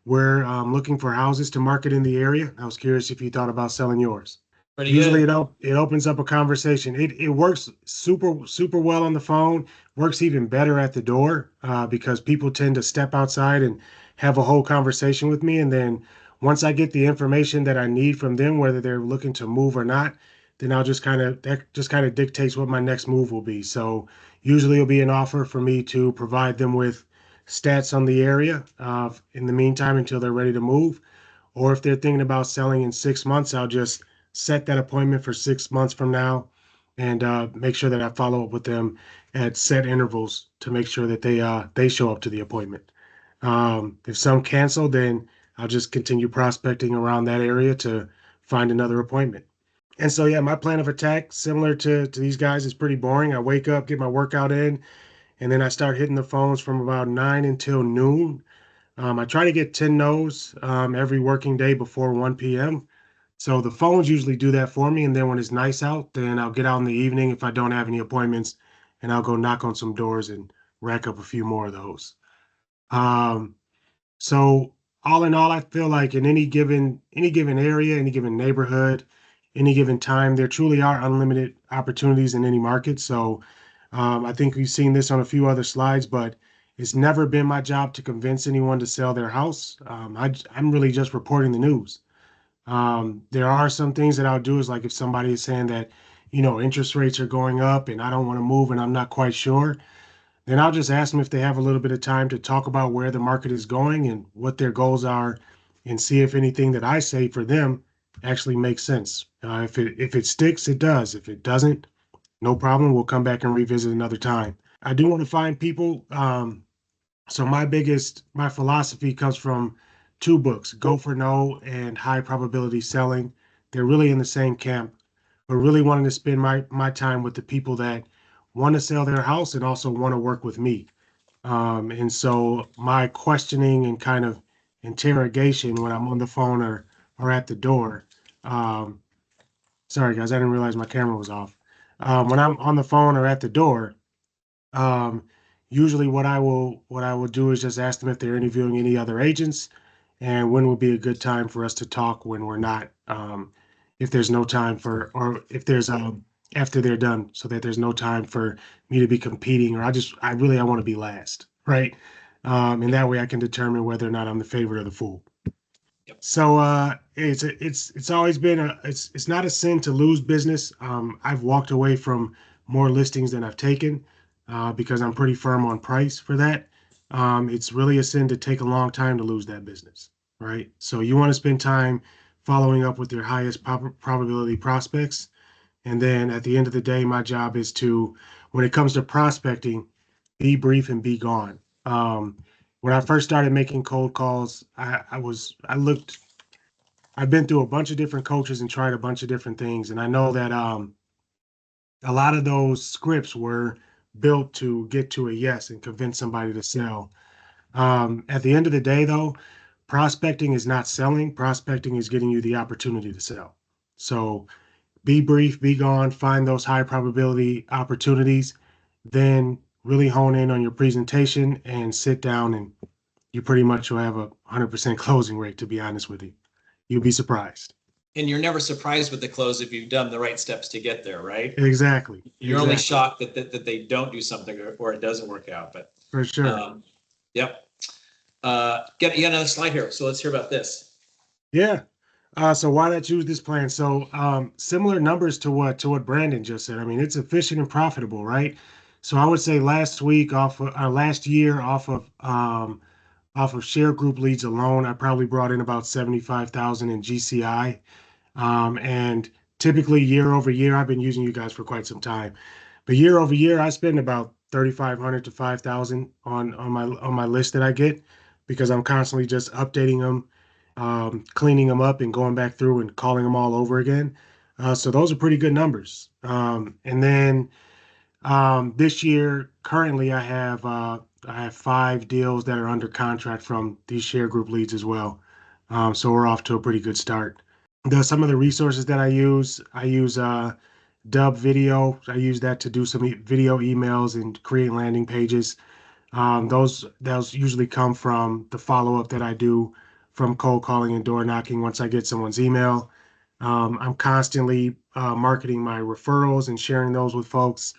We're looking for houses to market in the area. I was curious if you thought about selling yours. Pretty Usually good. it opens up a conversation. It works super well on the phone, works even better at the door because people tend to step outside and have a whole conversation with me. And then once I get the information that I need from them, whether they're looking to move or not, then that just kind of dictates what my next move will be. So usually it'll be an offer for me to provide them with stats on the area in the meantime until they're ready to move. Or if they're thinking about selling in 6 months, I'll just set that appointment for 6 months from now and make sure that I follow up with them at set intervals to make sure that they show up to the appointment. If some cancel, then I'll just continue prospecting around that area to find another appointment. And so, yeah, my plan of attack, similar to these guys, is pretty boring. I wake up, get my workout in, and then I start hitting the phones from about 9 until noon. I try to get 10 no's every working day before 1 p.m. So the phones usually do that for me. And then when it's nice out, then I'll get out in the evening if I don't have any appointments and I'll go knock on some doors and rack up a few more of those. So all in all, I feel like in any given area, any given neighborhood, any given time, there truly are unlimited opportunities in any market. So I think we've seen this on a few other slides, but it's never been my job to convince anyone to sell their house. I'm really just reporting the news. There are some things that I'll do is like if somebody is saying that, interest rates are going up and I don't want to move and I'm not quite sure, then I'll just ask them if they have a little bit of time to talk about where the market is going and what their goals are and see if anything that I say for them actually makes sense. If it sticks, it does. If it doesn't, no problem. We'll come back and revisit another time. I do want to find people. So my philosophy comes from two books, Go for No and High Probability Selling. They're really in the same camp, but really wanting to spend my time with the people that want to sell their house and also want to work with me. And so my questioning and kind of interrogation when I'm on the phone or at the door. Sorry guys, I didn't realize my camera was off. When I'm on the phone or at the door, um, usually what I will do is just ask them if they're interviewing any other agents and when would be a good time for us to talk when we're not, if there's no time for, or if there's, after they're done, so that there's no time for me to be competing, or I want to be last, right? And that way I can determine whether or not I'm the favorite or the fool. Yep. So it's always been it's not a sin to lose business. I've walked away from more listings than I've taken because I'm pretty firm on price for that. It's really a sin to take a long time to lose that business, right? So you want to spend time following up with your highest probability prospects. And then at the end of the day, my job is to, when it comes to prospecting, be brief and be gone. When I first started making cold calls, I've been through a bunch of different coaches and tried a bunch of different things. And I know that a lot of those scripts were built to get to a yes and convince somebody to sell. At the end of the day, though, prospecting is not selling. Prospecting is getting you the opportunity to sell. So be brief, be gone, find those high probability opportunities, then really hone in on your presentation and sit down and you pretty much will have a 100% closing rate, to be honest with you. You'll be surprised. And you're never surprised with the close if you've done the right steps to get there, right? Exactly. You're only shocked that they don't do something or it doesn't work out. But for sure. Yep. You got another slide here. So let's hear about this. Yeah. So why did I choose this plan? So similar numbers to what Brandon just said. I mean, it's efficient and profitable, right? So I would say last year off of ShareGroup leads alone, I probably brought in about 75,000 in GCI. And typically year over year, I've been using you guys for quite some time, but year over year, I spend about 3,500 to 5,000 on my list that I get because I'm constantly just updating them, cleaning them up and going back through and calling them all over again. So those are pretty good numbers. And then this year, currently, I have 5 deals that are under contract from these ShareGroup leads as well. So we're off to a pretty good start. Some of the resources that I use Dub Video. I use that to do some video emails and create landing pages. Those usually come from the follow-up that I do from cold calling and door knocking once I get someone's email. I'm constantly marketing my referrals and sharing those with folks.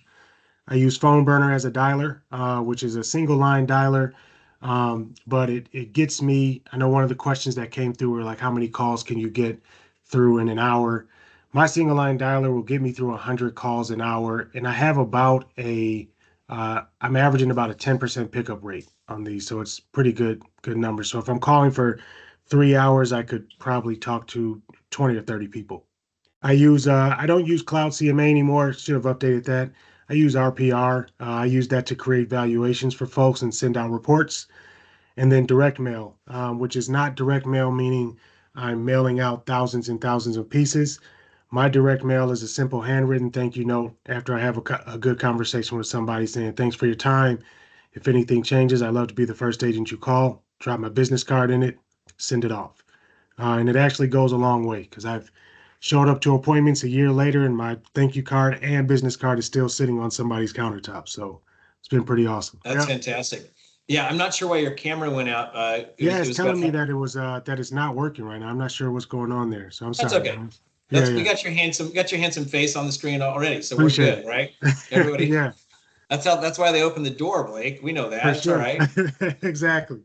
I use Phone Burner as a dialer, which is a single line dialer, but it gets me. I know one of the questions that came through were like, how many calls can you get through in an hour? My single line dialer will get me through 100 calls an hour, and I have about I'm averaging about a 10% pickup rate on these, so it's pretty good number. So if I'm calling for 3 hours, I could probably talk to 20 or 30 people. I don't use Cloud CMA anymore. Should have updated that. I use RPR. I use that to create valuations for folks and send out reports. And then direct mail, which is not direct mail, meaning I'm mailing out thousands and thousands of pieces. My direct mail is a simple handwritten thank you note after I have a good conversation with somebody saying, thanks for your time. If anything changes, I'd love to be the first agent you call. Drop my business card in it, send it off. And it actually goes a long way because I've showed up to appointments a year later, and my thank you card and business card is still sitting on somebody's countertop. So it's been pretty awesome. That's fantastic. Yeah, I'm not sure why your camera went out. Yeah, it's telling me that it was that it's not working right now. I'm not sure what's going on there, so I'm sorry. That's okay. We got your handsome face on the screen already, so we're good, right? Everybody. Yeah. That's why they opened the door, Blake. We know that. For That's sure. all right. Exactly.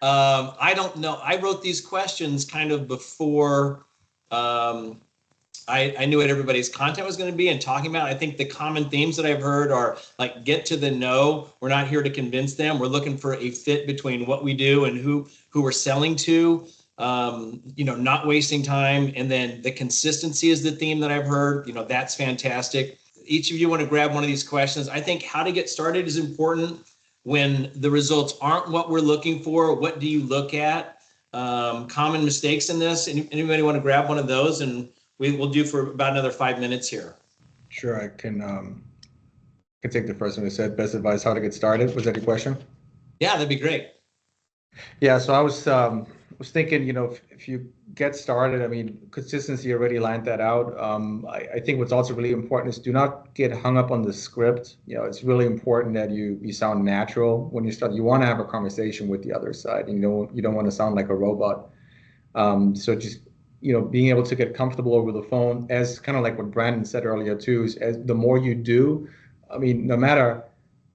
I don't know. I wrote these questions kind of before I knew what everybody's content was going to be and talking about. I think the common themes that I've heard are like, get to the know. We're not here to convince them. We're looking for a fit between what we do and who we're selling to. Not wasting time. And then the consistency is the theme that I've heard. That's fantastic. Each of you want to grab one of these questions. I think how to get started is important. When the results aren't what we're looking for, what do you look at? Common mistakes in this. Anybody want to grab one of those? And we'll do for about another 5 minutes here. Sure, I can take the first one. You said best advice how to get started. Was that your question? Yeah, that'd be great. Yeah, so I was thinking, if you get started, I mean, consistency already lined that out. I think what's also really important is do not get hung up on the script. It's really important that you sound natural when you start. You want to have a conversation with the other side. You don't want to sound like a robot. So just being able to get comfortable over the phone, as kind of like what Brandon said earlier too, is as the more you do, I mean, no matter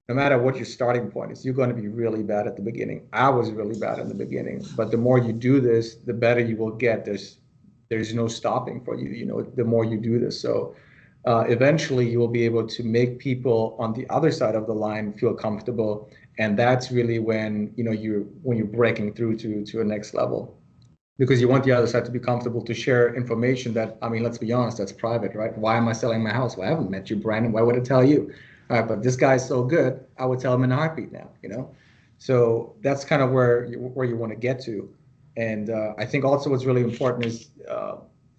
what your starting point is, you're going to be really bad at the beginning. I was really bad in the beginning, but the more you do this, the better you will get. There's no stopping for you, the more you do this. So eventually you will be able to make people on the other side of the line feel comfortable. And that's really when, when you're breaking through to a next level. Because you want the other side to be comfortable to share information that, I mean, let's be honest, that's private, right? Why am I selling my house? Well, I haven't met you, Brandon. Why would I tell you? All right, but this guy's so good, I would tell him in a heartbeat now, So that's kind of where you want to get to. And I think also what's really important is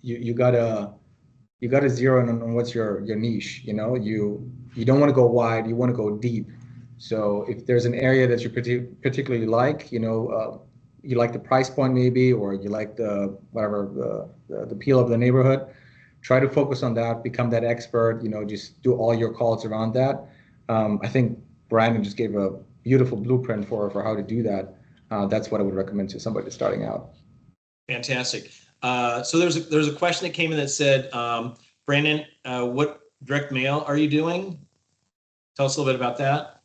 you gotta zero in on what's your niche. You don't want to go wide, you want to go deep. So if there's an area that you particularly like, you like the price point maybe, or you like the appeal of the neighborhood, try to focus on that, become that expert, just do all your calls around that. I think Brandon just gave a beautiful blueprint for how to do that. That's what I would recommend to somebody starting out. Fantastic. So there's a question that came in that said, Brandon, what direct mail are you doing? Tell us a little bit about that.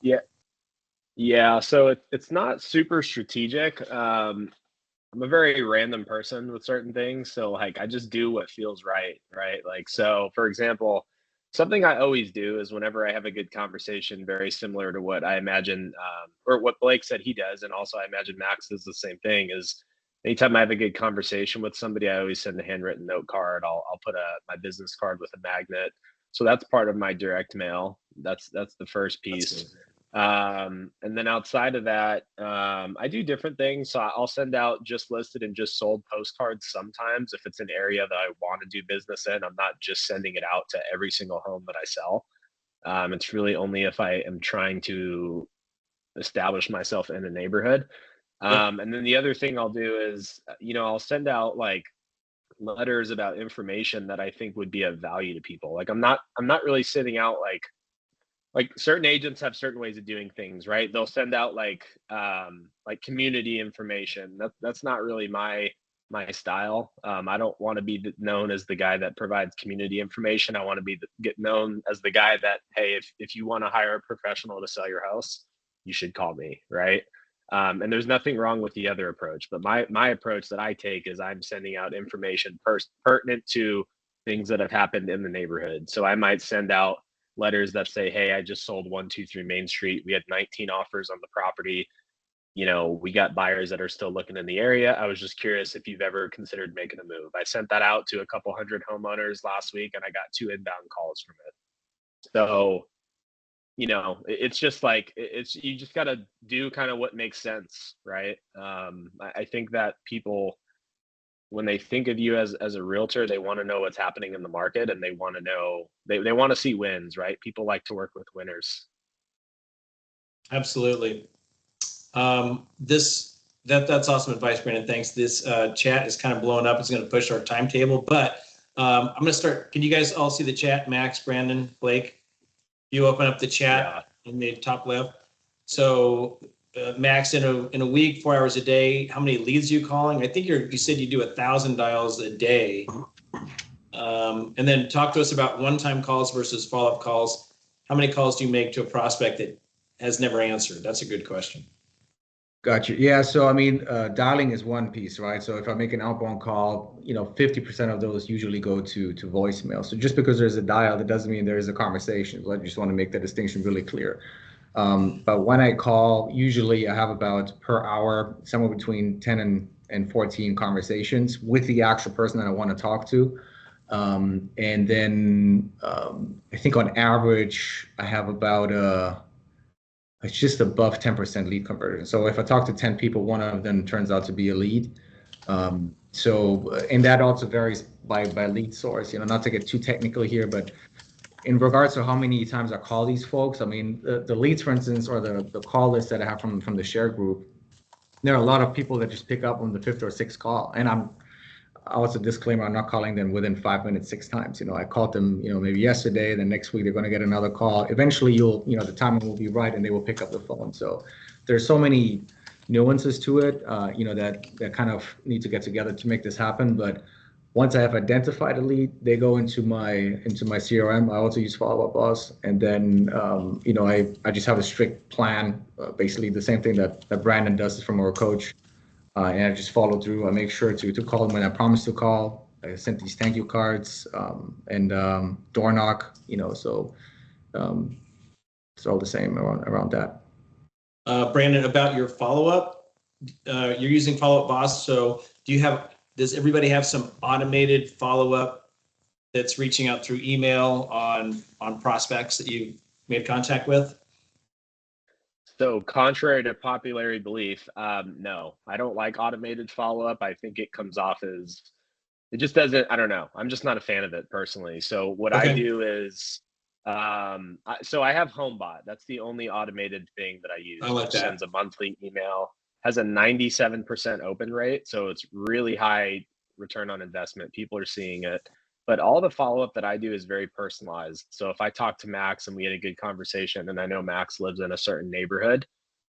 Yeah. So it's not super strategic. I'm a very random person with certain things. So like, I just do what feels right. Like, so for example, something I always do is whenever I have a good conversation, very similar to what I imagine, or what Blake said he does. And also I imagine Max does the same thing, is anytime I have a good conversation with somebody, I always send a handwritten note card. I'll put my business card with a magnet. So that's part of my direct mail. That's the first piece. And then outside of that, I do different things. So I'll send out just listed and just sold postcards sometimes if it's an area that I want to do business in. I'm not just sending it out to every single home that I sell. It's really only if I am trying to establish myself in a neighborhood. And then the other thing I'll do is, I'll send out like letters about information that I think would be of value to people. Like I'm not really sending out like certain agents have certain ways of doing things, right? They'll send out like community information. That's not really my style. I don't want to be known as the guy that provides community information. I want to get known as the guy that, hey, if you want to hire a professional to sell your house, you should call me, right? And there's nothing wrong with the other approach, but my approach that I take is I'm sending out information pertinent to things that have happened in the neighborhood. So I might send out letters that say, hey, I just sold 123 Main Street. We had 19 offers on the property. We got buyers that are still looking in the area. I was just curious if you've ever considered making a move. I sent that out to a couple hundred homeowners last week and I got 2 inbound calls from it. So, it's just like, you just got to do kind of what makes sense, right? I think that people, when they think of you as a realtor, they want to know what's happening in the market, and they want to know, they want to see wins, right? People like to work with winners. Absolutely. That's awesome advice, Brandon. Thanks. This chat is kind of blowing up. It's going to push our timetable, but I'm going to start. Can you guys all see the chat? Max, Brandon, Blake, you open up the chat in the top left. So Max, in a week, 4 hours a day, how many leads are you calling? I think you said you do 1,000 dials a day. And then talk to us about one-time calls versus follow-up calls. How many calls do you make to a prospect that has never answered? That's a good question. Gotcha. Yeah. So, I mean, dialing is one piece, right? So if I make an outbound call, 50% of those usually go to voicemail. So just because there's a dial, that doesn't mean there is a conversation. So I just want to make that distinction really clear. But when I call, usually I have about per hour, somewhere between 10 and 14 conversations with the actual person that I want to talk to. And then I think on average, I have about it's just above 10% lead conversion. So if I talk to 10 people, one of them turns out to be a lead. And that also varies by lead source, not to get too technical here, but in regards to how many times I call these folks, I mean, the leads, for instance, or the call list that I have from the TheShareGroup, there are a lot of people that just pick up on the 5th or 6th call. And I also disclaimer, I'm not calling them within 5 minutes 6 times. I called them, maybe yesterday, then next week they're going to get another call. Eventually the timing will be right and they will pick up the phone. So there's so many nuances to it, that kind of need to get together to make this happen. But once I have identified a lead, they go into my CRM. I also use Follow-Up Boss, and then I just have a strict plan, basically the same thing that Brandon does from our coach. And I just follow through. I make sure to call them when I promise to call. I sent these thank you cards and door knock. So it's all the same around that. Brandon, about your follow-up, you're using Follow-Up Boss. So does everybody have some automated follow-up that's reaching out through email on prospects that you've made contact with? So contrary to popular belief, no, I don't like automated follow-up. I think it comes off as, it just doesn't, I don't know. I'm just not a fan of it personally. So what I do is, so I have HomeBot. That's the only automated thing that I use. I like which that. Sends a monthly email, has a 97% open rate. So it's really high return on investment. People are seeing it. But all the follow-up that I do is very personalized. So if I talk to Max and we had a good conversation and I know Max lives in a certain neighborhood,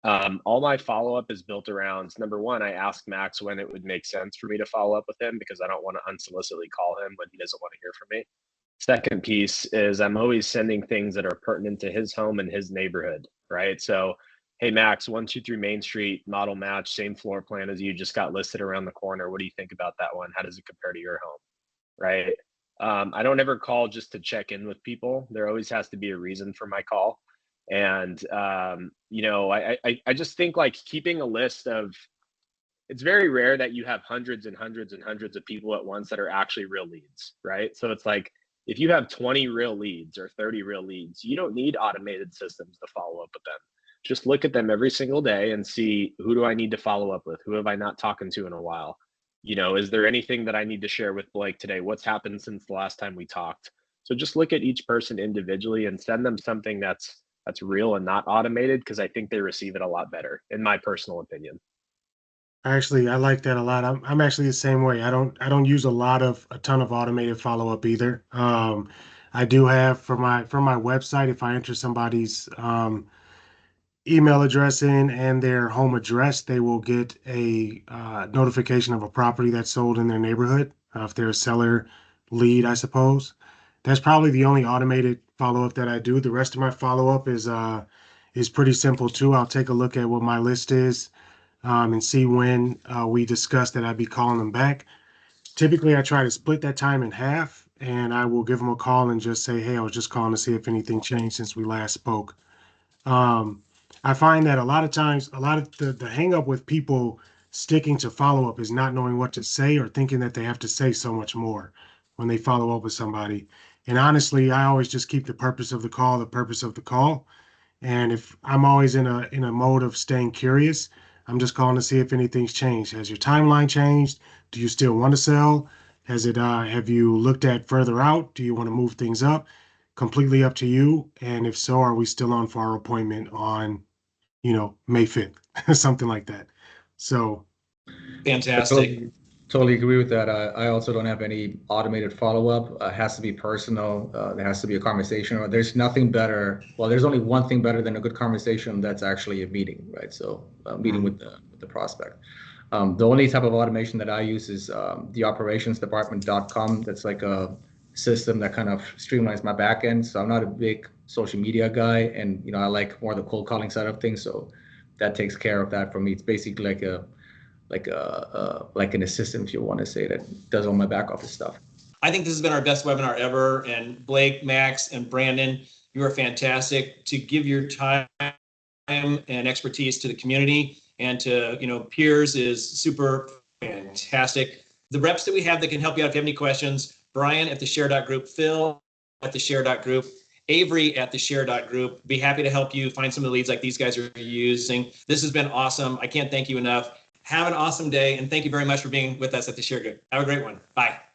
all my follow-up is built around, number one, I ask Max when it would make sense for me to follow up with him because I don't want to unsolicitedly call him when he doesn't want to hear from me. Second piece is I'm always sending things that are pertinent to his home and his neighborhood, right? So, hey, Max, 123 Main Street, model match, same floor plan as you, just got listed around the corner. What do you think about that one? How does it compare to your home, right? I don't ever call just to check in with people. There always has to be a reason for my call. And, I just think like keeping a list of, it's very rare that you have hundreds and hundreds and hundreds of people at once that are actually real leads, right? So it's like, if you have 20 real leads or 30 real leads, you don't need automated systems to follow up with them. Just look at them every single day and see, who do I need to follow up with? Who have I not talked to in a while? Is there anything that I need to share with Blake today? What's happened since the last time we talked? So just look at each person individually and send them something that's real and not automated, because I think they receive it a lot better, in my personal opinion. Actually, I like that a lot. I'm actually the same way. I don't use a ton of automated follow-up either. I do have for my website, if I enter somebody's email address in and their home address, they will get a notification of a property that's sold in their neighborhood. If they're a seller lead, I suppose. That's probably the only automated follow-up that I do. The rest of my follow-up is pretty simple too. I'll take a look at what my list is and see when we discussed that I'd be calling them back. Typically, I try to split that time in half, and I will give them a call and just say, hey, I was just calling to see if anything changed since we last spoke. I find that a lot of times, a lot of the hang up with people sticking to follow-up is not knowing what to say or thinking that they have to say so much more when they follow up with somebody. And honestly, I always just keep the purpose of the call. And if I'm always in a mode of staying curious, I'm just calling to see if anything's changed. Has your timeline changed? Do you still want to sell? Have you looked at further out? Do you want to move things up? Completely up to you. And if so, are we still on for our appointment on, May 5th, something like that. So Fantastic. Totally agree with that. I also don't have any automated follow-up. It has to be personal. There has to be a conversation. Or there's nothing better. Well, there's only one thing better than a good conversation. That's actually a meeting, right? So meeting with the prospect. The only type of automation that I use is the operationsdepartment.com. That's like a system that kind of streamlines my back end. So I'm not a big social media guy, and I like more the cold calling side of things. So that takes care of that for me. It's basically like an assistant, if you want to say, that does all my back office stuff. I think this has been our best webinar ever. And Blake, Max, and Brandon, you are fantastic to give your time and expertise to the community and to peers is super fantastic. The reps that we have that can help you out if you have any questions: Brian at TheShare.Group, Phil at TheShare.Group, Avery at TheShare.Group. Be happy to help you find some of the leads like these guys are using. This has been awesome. I can't thank you enough. Have an awesome day, and thank you very much for being with us at TheShareGroup. Have a great one. Bye.